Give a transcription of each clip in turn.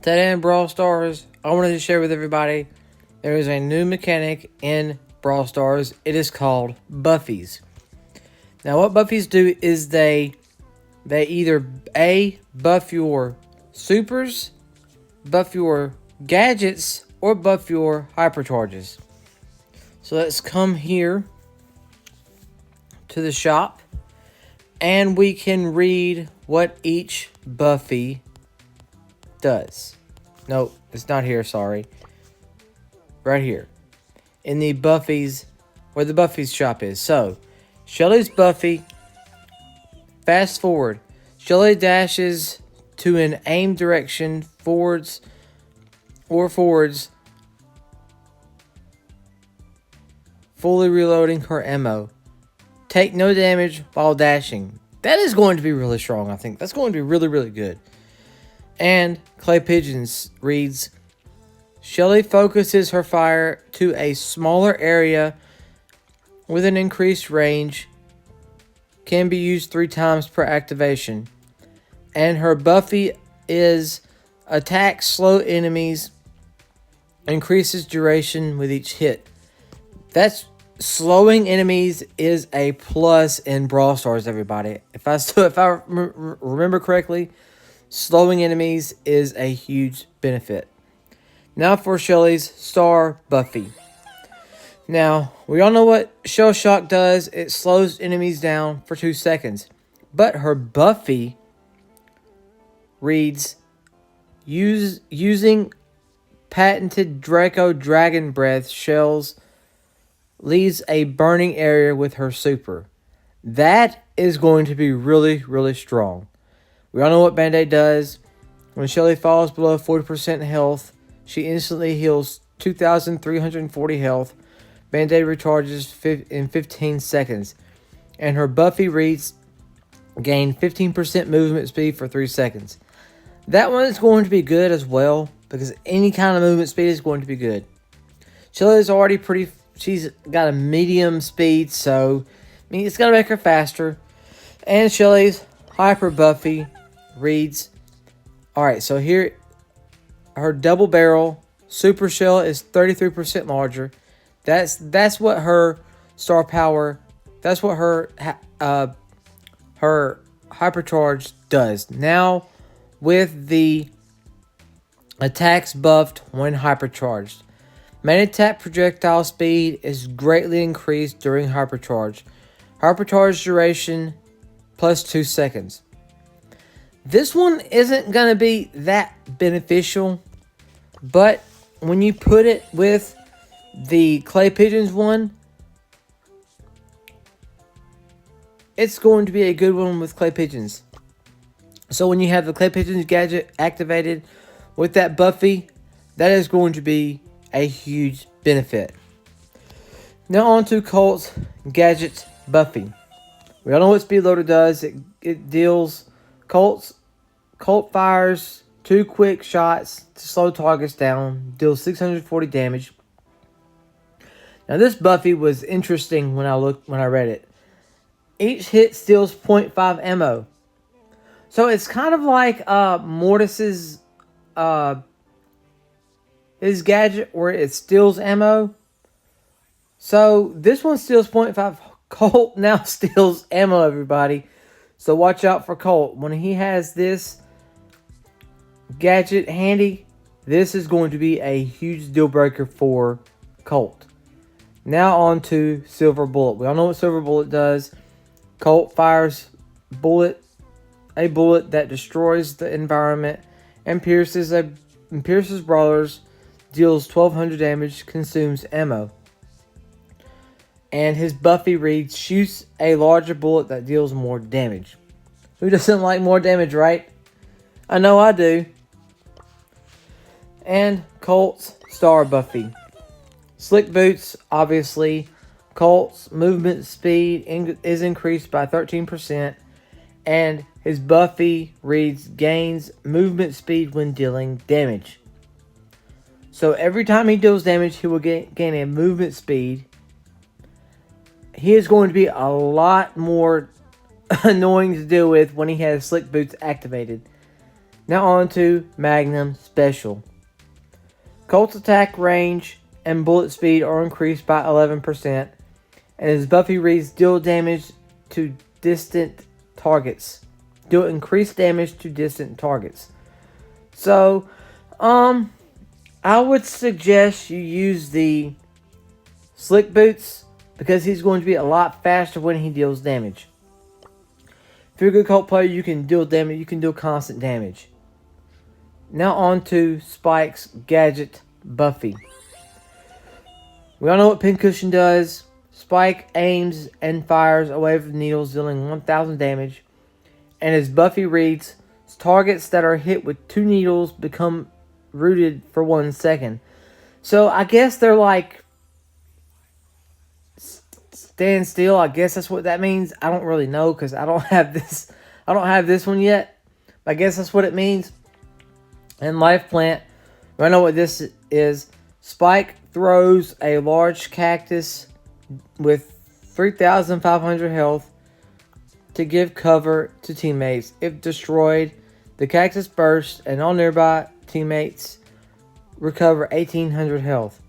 Today in Brawl Stars, I wanted to share with everybody there is a new mechanic in Brawl Stars. It is called Buffies. Now, what Buffies do is they either buff your supers, buff your gadgets, or buff your hypercharges. So let's come here to the shop, and we can read what each Buffy does. No, it's not here, sorry. Right here. In the Buffies, where the Buffies shop is. So, Shelly's Buffy, fast forward. Shelly dashes to an aim direction, forwards, fully reloading her ammo. Take no damage while dashing. That is going to be really strong, I think. That's going to be really, really good. And Clay Pigeons reads, Shelly focuses her fire to a smaller area with an increased range. Can be used 3 times per activation. And her Buffy is attack slow enemies. Increases duration with each hit. That's slowing enemies is a plus in Brawl Stars, everybody. If I remember correctly, slowing enemies is a huge benefit. Now for Shelly's Star Buffy. Now, we all know what Shell Shock does. It slows enemies down for 2 seconds. But her Buffy reads, using patented Draco Dragon Breath shells, leaves a burning area with her super. That is going to be really, really strong. We all know what Band-Aid does. When Shelly falls below 40% health, she instantly heals 2,340 health. Band-Aid recharges in 15 seconds. And her Buffy reads, gain 15% movement speed for 3 seconds. That one is going to be good as well, because any kind of movement speed is going to be good. Shelly is already she's got a medium speed, so it's going to make her faster. And Shelly's Hyper Buffy reads, alright, so here, her double barrel super shell is 33% larger. That's what her star power, that's what her hypercharge does. Now, with the attacks buffed when hypercharged. Main attack projectile speed is greatly increased during hypercharge. Hypercharge duration plus 2 seconds. This one isn't going to be that beneficial, but when you put it with the Clay Pigeons one, it's going to be a good one with Clay Pigeons. So when you have the Clay Pigeons gadget activated with that Buffy, that is going to be a huge benefit. Now on to Colt's gadget Buffy. We all know what Speed Loader does. It deals Colt fires 2 quick shots to slow targets down, deals 640 damage. Now this Buffy was interesting when I read it. Each hit steals 0.5 ammo. So it's kind of like Mortis's his gadget where it steals ammo. So this one steals 0.5. Colt now steals ammo, everybody. So watch out for Colt. When he has this gadget handy, this is going to be a huge deal breaker for Colt. Now on to Silver Bullet. We all know what Silver Bullet does. Colt fires a bullet that destroys the environment and pierces brawlers, deals 1,200 damage, consumes ammo. And his Buffy reads, shoots a larger bullet that deals more damage. Who doesn't like more damage, right? I know I do. And Colt's Star Buffy. Slick Boots, obviously. Colt's movement speed is increased by 13%. And his Buffy reads, gains movement speed when dealing damage. So every time he deals damage, he will gain a movement speed. He is going to be a lot more annoying to deal with when he has Slick Boots activated. Now on to Magnum Special. Colt's attack range and bullet speed are increased by 11%, and his Buffy reads deal damage to distant targets. Deal increased damage to distant targets. So, I would suggest you use the Slick Boots because he's going to be a lot faster when he deals damage. If you're a good Colt player, you can deal damage. You can deal constant damage. Now on to Spike's gadget, Buffy. We all know what Pincushion does. Spike aims and fires a wave of needles, dealing 1,000 damage. And as Buffy reads, targets that are hit with 2 needles become rooted for 1 second. So I guess they're like stand still. I guess that's what that means. I don't really know because I don't have this. I don't have this one yet. I guess that's what it means. And Life Plant, I know what this is. Spike throws a large cactus with 3,500 health to give cover to teammates. If destroyed, the cactus bursts and all nearby teammates recover 1,800 health.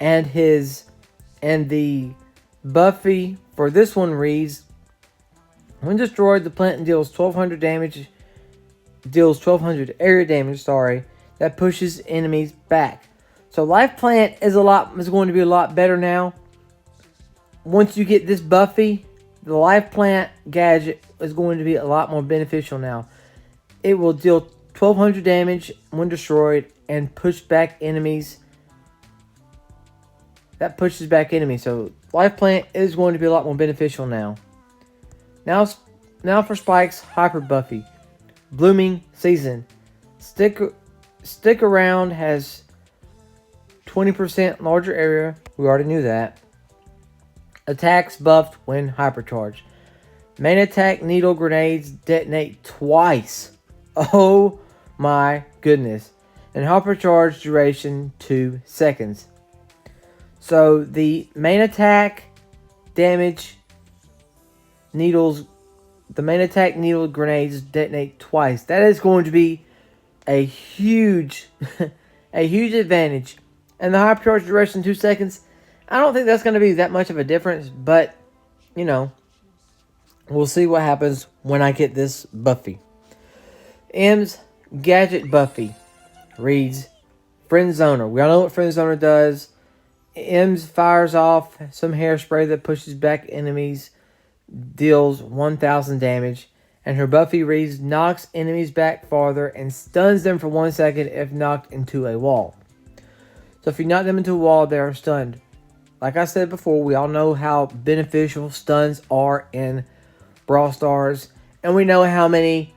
And the Buffy for this one reads, when destroyed, the plant deals 1,200 damage. Deals 1,200 area damage. That pushes enemies back. So Life Plant is going to be a lot better now. Once you get this Buffy, the Life Plant gadget is going to be a lot more beneficial now. It will deal 1,200 damage when destroyed and push back enemies. That pushes back enemies. So Life Plant is going to be a lot more beneficial now. Now for Spike's Hyper Buffy. Blooming Season. Stick Around has 20% larger area. We already knew that. Attacks buffed when hypercharged. Main attack needle grenades detonate twice. Oh my goodness. And hypercharge duration 2 seconds. So the main attack damage needles, the main attack needle grenades detonate twice. That is going to be a huge, a huge advantage. And the hypercharge duration 2 seconds, I don't think that's going to be that much of a difference, but, you know, we'll see what happens when I get this Buffy. M's Gadget Buffy reads Friend Zoner. We all know what Friend Zoner does. M's fires off some hairspray that pushes back enemies, deals 1,000 damage. And her Buffy reads knocks enemies back farther and stuns them for 1 second if knocked into a wall. So if you knock them into a wall, they are stunned. Like I said before, we all know how beneficial stuns are in Brawl Stars. And we know how many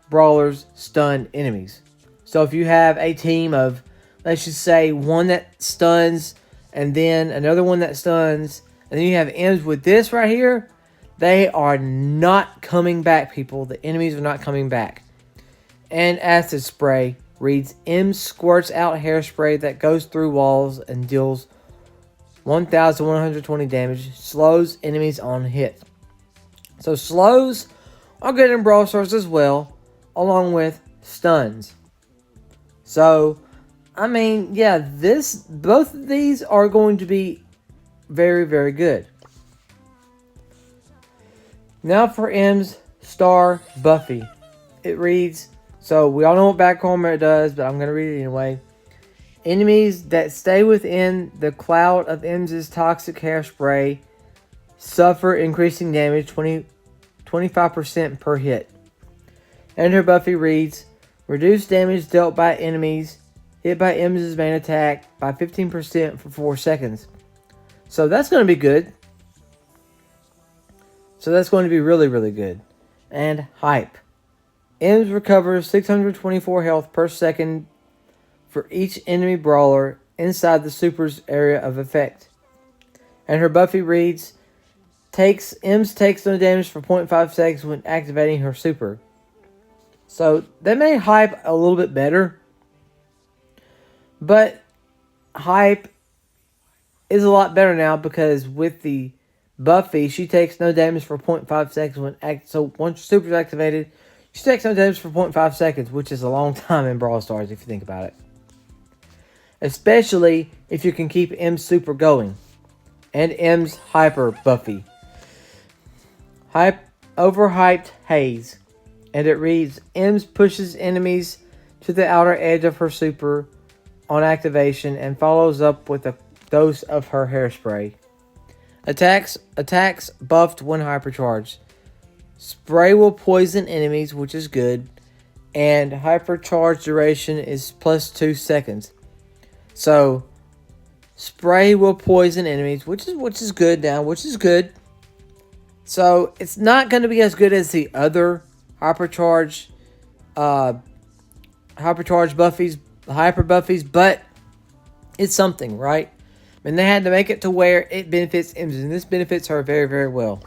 brawlers stun enemies. So if you have a team of, let's just say, one that stuns, and then another one that stuns, and then you have M's with this right here, they are not coming back, people. The enemies are not coming back. And Acid Spray reads M squirts out hairspray that goes through walls and deals 1,120 damage. Slows enemies on hit. So slows are good in Brawl Stars as well, along with stuns. So, I mean, yeah, both of these are going to be very, very good. Now for M's Star Buffy. It reads, so we all know what Back Armor does, but I'm going to read it anyway. Enemies that stay within the cloud of M's toxic hairspray suffer increasing damage 25% per hit. And her Buffy reads, reduce damage dealt by enemies hit by M's main attack by 15% for 4 seconds. So that's going to be good. So that's going to be really, really good. And Hype. M's recovers 624 health per second for each enemy brawler inside the super's area of effect. And her Buffy reads, M's takes no damage for 0.5 seconds when activating her super. So they made Hype a little bit better. But Hype is a lot better now because with the Buffy, she takes no damage for 0.5 seconds when so once your super is activated, She takes no damage for 0.5 seconds, which is a long time in Brawl Stars if you think about it. Especially if you can keep M's super going. And M's hyper Buffy. Overhyped Haze. And it reads, M's pushes enemies to the outer edge of her super on activation and follows up with a dose of her hairspray. Attacks buffed when hypercharged. Spray will poison enemies, which is good. And hypercharge duration is plus 2 seconds. So, spray will poison enemies, which is good now, which is good. So, it's not going to be as good as the other hypercharge Buffies, hyper Buffies, but it's something, right? And they had to make it to where it benefits M's, and this benefits her very, very well.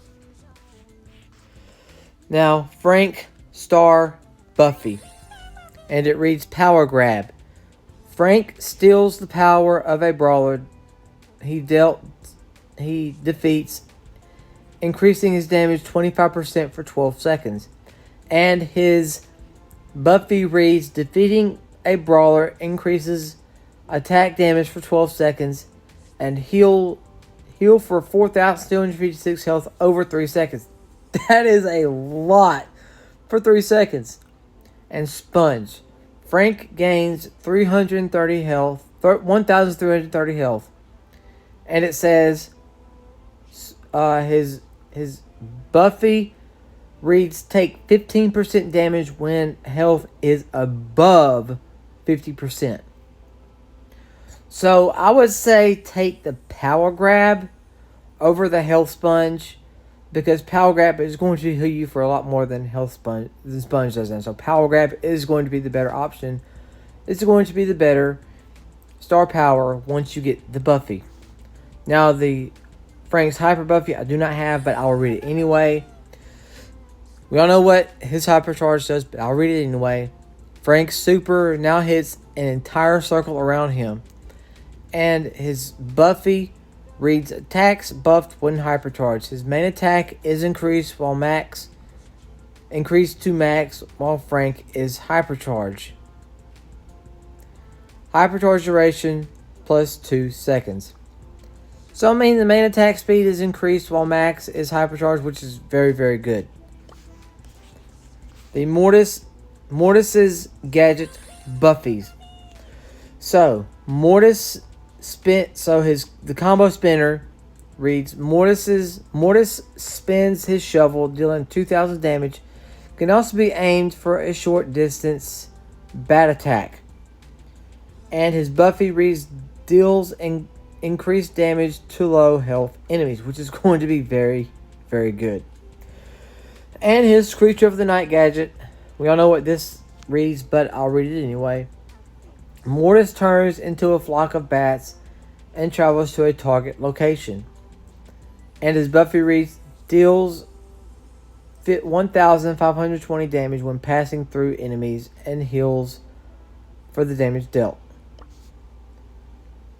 Now, Frank Star Buffy. And it reads Power Grab. Frank steals the power of a brawler he defeats, increasing his damage 25% for 12 seconds. And his Buffy reads defeating a brawler increases attack damage for 12 seconds and heal for 4,256 health over 3 seconds. That is a lot for 3 seconds. And Sponge. Frank gains 330 health, 1,330 health. And it says his Buffy reads take 15% damage when health is above 50%. So I would say take the Power Grab over the Health Sponge, because Power Grab is going to heal you for a lot more than Sponge does. So Power Grab is going to be the better option. It's going to be the better star power once you get the Buffy. Now the Frank's Hyper Buffy I do not have, but I'll read it anyway. We all know what his hypercharge does, but I'll read it anyway. Frank's super now hits an entire circle around him. And his Buffy reads attacks buffed when hypercharged. His main attack is increased to max while Frank is hypercharged. Hypercharge duration plus 2 seconds. So I mean the main attack speed is increased while Max is hypercharged, which is very, very good. The Mortis's gadget Buffies. So Mortis the combo spinner reads Mortis spins his shovel, dealing 2,000 damage. Can also be aimed for a short distance bat attack. And his Buffy reads deals increased damage to low health enemies, which is going to be very, very good. And his Creature of the Night gadget. We all know what this reads, but I'll read it anyway. Mortis turns into a flock of bats and travels to a target location. And his Buffy reads deals 1,520 damage when passing through enemies and heals for the damage dealt.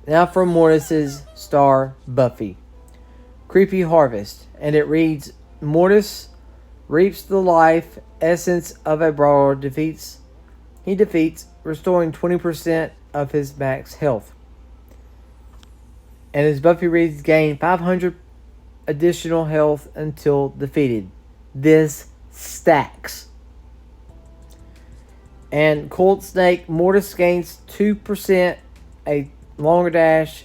Now for Mortis's star Buffy. Creepy Harvest. And it reads Mortis reaps the life essence of a brawler he defeats, restoring 20% of his max health. And his Buffy reads gain 500 additional health until defeated. This stacks. And Cold Snake, Mortis gains 2%, a longer dash,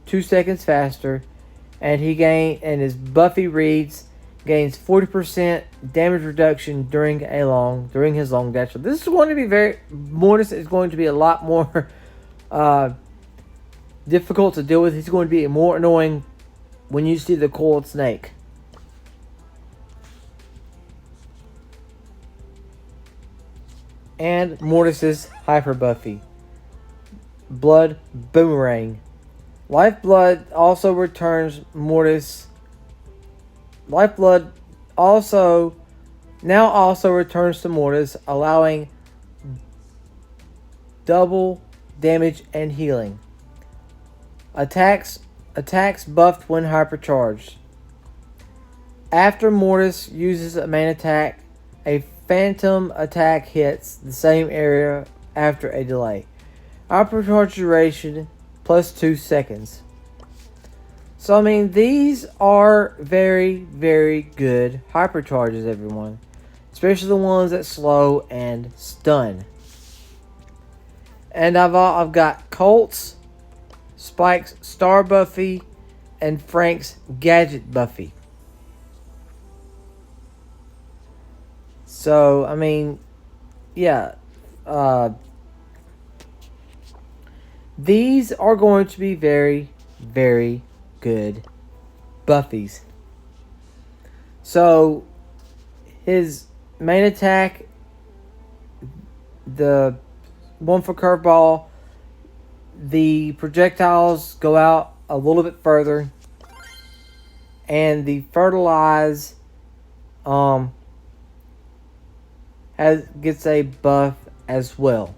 2 seconds faster, and his Buffy reads gains 40% damage reduction during his long dash. So this is going to be Mortis is going to be a lot more difficult to deal with. He's going to be more annoying when you see the Cold Snake. And Mortis's Hyper Buffy. Blood Boomerang. Lifeblood also returns Mortis. Lifeblood also returns to Mortis, allowing double damage and healing. Attacks buffed when hypercharged. After Mortis uses a main attack, a phantom attack hits the same area after a delay. Hypercharge duration plus 2 seconds. So, I mean, these are very, very good hypercharges, everyone. Especially the ones that slow and stun. And I've got Colt's, Spike's Star Buffy, and Frank's Gadget Buffy. So, I mean, yeah. These are going to be very, very good Buffies. So, his main attack, the one for curveball, the projectiles go out a little bit further, and the fertilize gets a buff as well.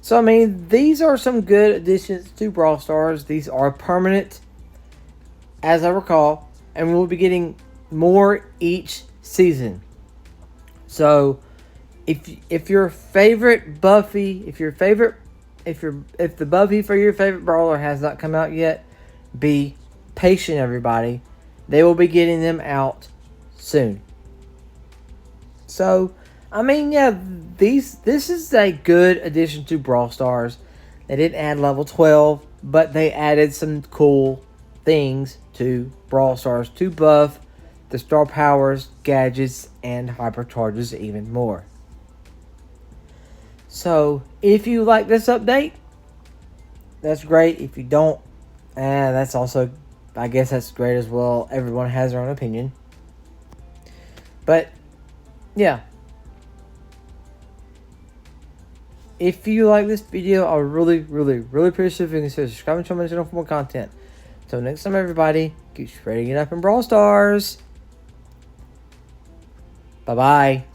So, I mean, these are some good additions to Brawl Stars. These are permanent, as I recall, and we'll be getting more each season. So, if your favorite Buffy, if the Buffy for your favorite brawler has not come out yet, be patient, everybody. They will be getting them out soon. So, I mean, yeah, this is a good addition to Brawl Stars. They didn't add level 12, but they added some cool things to Brawl Stars to buff the star powers, gadgets, and hypercharges even more. So, if you like this update, that's great. If you don't, that's also, I guess that's great as well. Everyone has their own opinion. But, yeah. If you like this video, I really, really, really appreciate if you consider subscribing to my channel for more content. Until next time, everybody, keep spreading it up in Brawl Stars. Bye-bye.